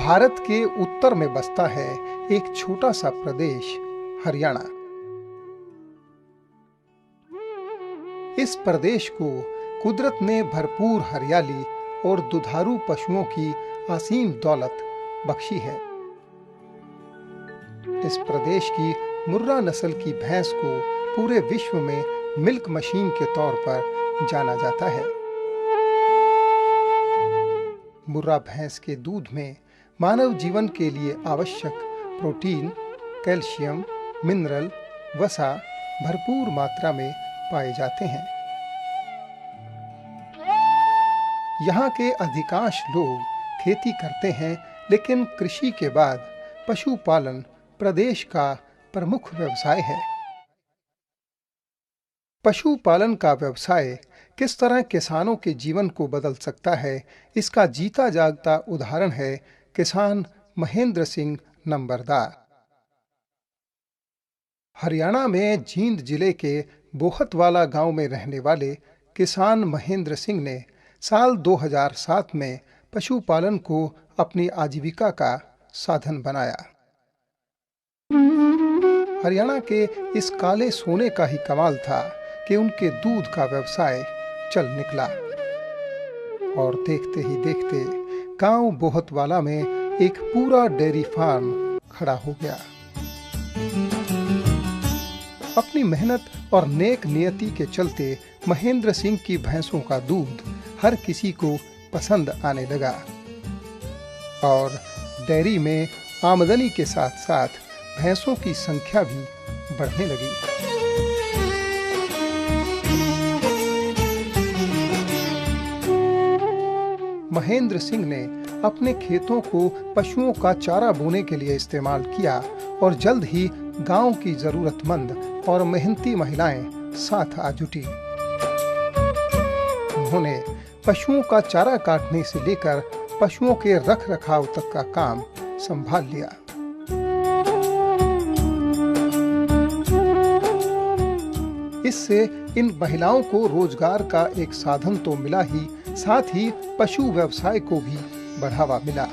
भारत के उत्तर में बसता है एक छोटा सा प्रदेश हरियाणा। इस प्रदेश को कुदरत ने भरपूर हरियाली और दुधारू पशुओं की असीम दौलत बख्शी है। इस प्रदेश की मुर्रा नस्ल की भैंस को पूरे विश्व में मिल्क मशीन के तौर पर जाना जाता है। मुर्रा भैंस के दूध में मानव जीवन के लिए आवश्यक प्रोटीन, कैल्शियम, मिनरल, वसा भरपूर मात्रा में पाए जाते हैं। यहाँ के अधिकांश लोग खेती करते हैं, लेकिन कृषि के बाद पशुपालन प्रदेश का प्रमुख व्यवसाय है। पशुपालन का व्यवसाय किस तरह किसानों के जीवन को बदल सकता है, इसका जीता जागता उदाहरण है किसान महेंद्र सिंह नंबरदार। हरियाणा में जींद जिले के बोहतवाला गांव में रहने वाले किसान महेंद्र सिंह ने साल 2007 में पशुपालन को अपनी आजीविका का साधन बनाया। हरियाणा के इस काले सोने का ही कमाल था कि उनके दूध का व्यवसाय चल निकला और देखते ही देखते गांव बोहतवाला में एक पूरा डेयरी फार्म खड़ा हो गया। अपनी मेहनत और नेक नियति के चलते महेंद्र सिंह की भैंसों का दूध हर किसी को पसंद आने लगा और डेयरी में आमदनी के साथ साथ भैंसों की संख्या भी बढ़ने लगी। महेंद्र सिंह ने अपने खेतों को पशुओं का चारा बोने के लिए इस्तेमाल किया और जल्द ही गांव की जरूरतमंद और मेहनती महिलाएं साथ आ जुटी। उन्होंने पशुओं का चारा काटने से लेकर पशुओं के रख रखाव तक का काम संभाल लिया। इससे इन महिलाओं को रोजगार का एक साधन तो मिला ही, साथ ही पशु व्यवसाय को भी बढ़ावा मिला।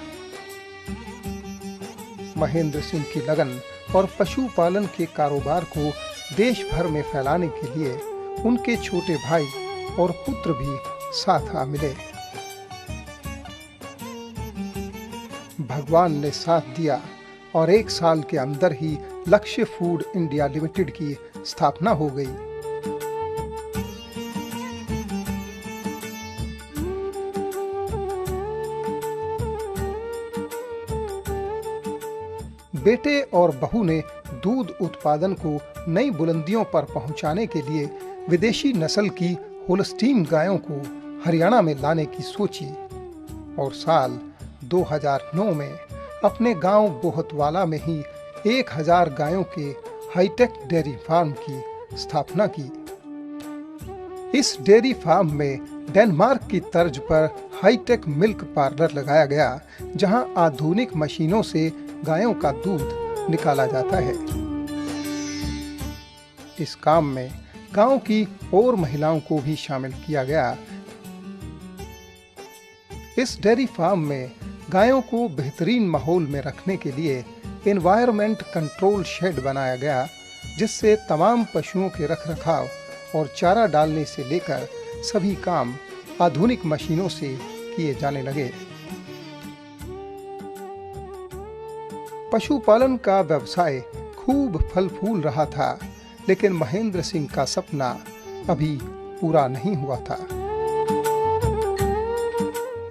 महेंद्र सिंह की लगन और पशुपालन के कारोबार को देश भर में फैलाने के लिए उनके छोटे भाई और पुत्र भी साथ आ मिले। भगवान ने साथ दिया और एक साल के अंदर ही लक्ष्य फूड इंडिया लिमिटेड की स्थापना हो गई। बेटे और बहू ने दूध उत्पादन को नई बुलंदियों पर पहुंचाने के लिए विदेशी नस्ल की होल्स्टीन गायों को हरियाणा में लाने की सोची और साल 2009 में अपने गांव बोहतवाला में ही 1000 गायों के हाईटेक डेयरी फार्म की स्थापना की। इस डेयरी फार्म में डेनमार्क की तर्ज पर हाईटेक मिल्क पार्लर लगाया गया, जहां आधुनिक मशीनों से गायों का दूध निकाला जाता है। इस काम में गांव की और महिलाओं को भी शामिल किया गया। इस डेयरी फार्म में गायों को बेहतरीन माहौल में रखने के लिए एनवायरनमेंट कंट्रोल शेड बनाया गया, जिससे तमाम पशुओं के रखरखाव और चारा डालने से लेकर सभी काम आधुनिक मशीनों से किए जाने लगे। पशुपालन का व्यवसाय खूब फल फूल रहा था, लेकिन महेंद्र सिंह का सपना अभी पूरा नहीं हुआ था।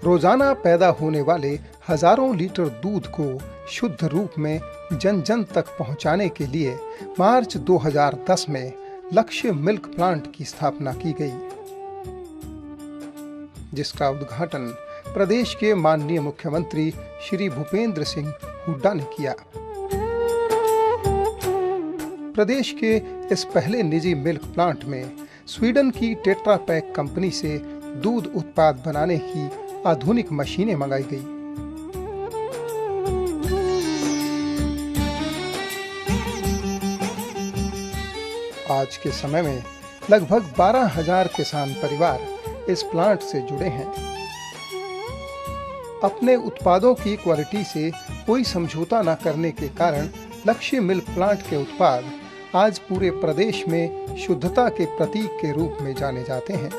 रोजाना पैदा होने वाले हजारों लीटर दूध को शुद्ध रूप में जन जन तक पहुंचाने के लिए मार्च 2010 में लक्ष्य मिल्क प्लांट की स्थापना की गई, जिसका उद्घाटन प्रदेश के माननीय मुख्यमंत्री श्री भूपेंद्र सिंह हुड्डा ने किया। प्रदेश के इस पहले निजी मिल्क प्लांट में स्वीडन की टेट्रा पैक कंपनी से दूध उत्पाद बनाने की आधुनिक मशीनें मंगाई गई। आज के समय में लगभग 12,000 किसान परिवार इस प्लांट से जुड़े हैं। अपने उत्पादों की क्वालिटी से कोई समझौता न करने के कारण लक्ष्य मिल्क प्लांट के उत्पाद आज पूरे प्रदेश में शुद्धता के प्रतीक के रूप में जाने जाते हैं।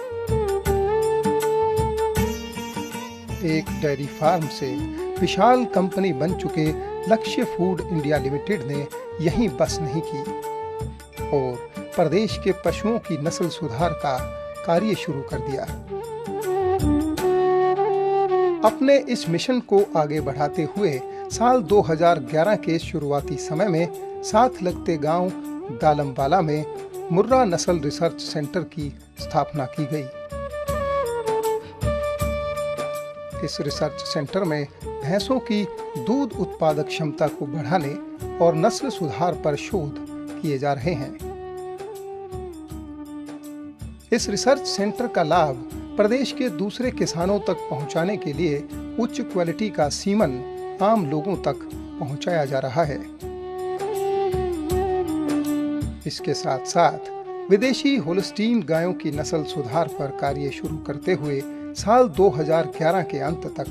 एक डेयरी फार्म से विशाल कंपनी बन चुके लक्ष्य फूड इंडिया लिमिटेड ने यहीं बस नहीं की और प्रदेश के पशुओं की नस्ल सुधार का कार्य शुरू कर दिया। अपने इस मिशन को आगे बढ़ाते हुए साल 2011 के शुरुआती समय में साथ लगते गांव दालमवाला में मुर्रा नस्ल रिसर्च सेंटर की स्थापना की गई। इस रिसर्च सेंटर में भैंसों की दूध उत्पादक क्षमता को बढ़ाने और नस्ल सुधार पर शोध किए जा रहे हैं। इस रिसर्च सेंटर का लाभ प्रदेश के दूसरे किसानों तक पहुंचाने के लिए उच्च क्वालिटी का सीमन आम लोगों तक पहुंचाया जा रहा है। इसके साथ साथ विदेशी होल्स्टीन गायों की नस्ल सुधार पर कार्य शुरू करते हुए साल 2011 के अंत तक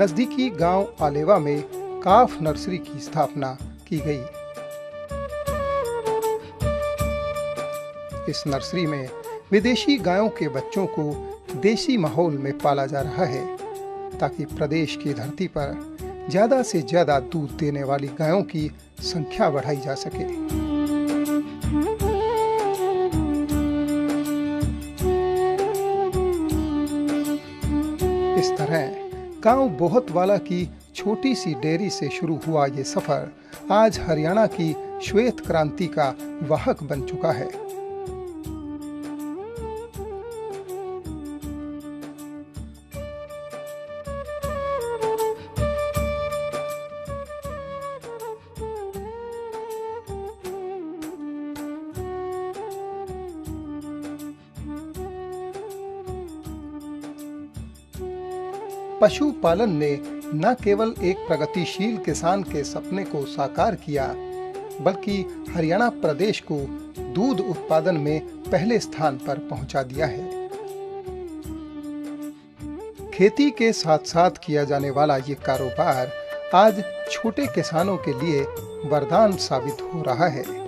नजदीकी गांव आलेवा में काफ नर्सरी की स्थापना की गई। इस नर्सरी में विदेशी गायों के बच्चों को देसी माहौल में पाला जा रहा है ताकि प्रदेश की धरती पर ज्यादा से ज्यादा दूध देने वाली गायों की संख्या बढ़ाई जा सके। इस तरह गांव बोहतवाला की छोटी सी डेयरी से शुरू हुआ ये सफर आज हरियाणा की श्वेत क्रांति का वाहक बन चुका है। पशुपालन ने न केवल एक प्रगतिशील किसान के सपने को साकार किया, बल्कि हरियाणा प्रदेश को दूध उत्पादन में पहले स्थान पर पहुंचा दिया है। खेती के साथ साथ किया जाने वाला ये कारोबार आज छोटे किसानों के लिए वरदान साबित हो रहा है।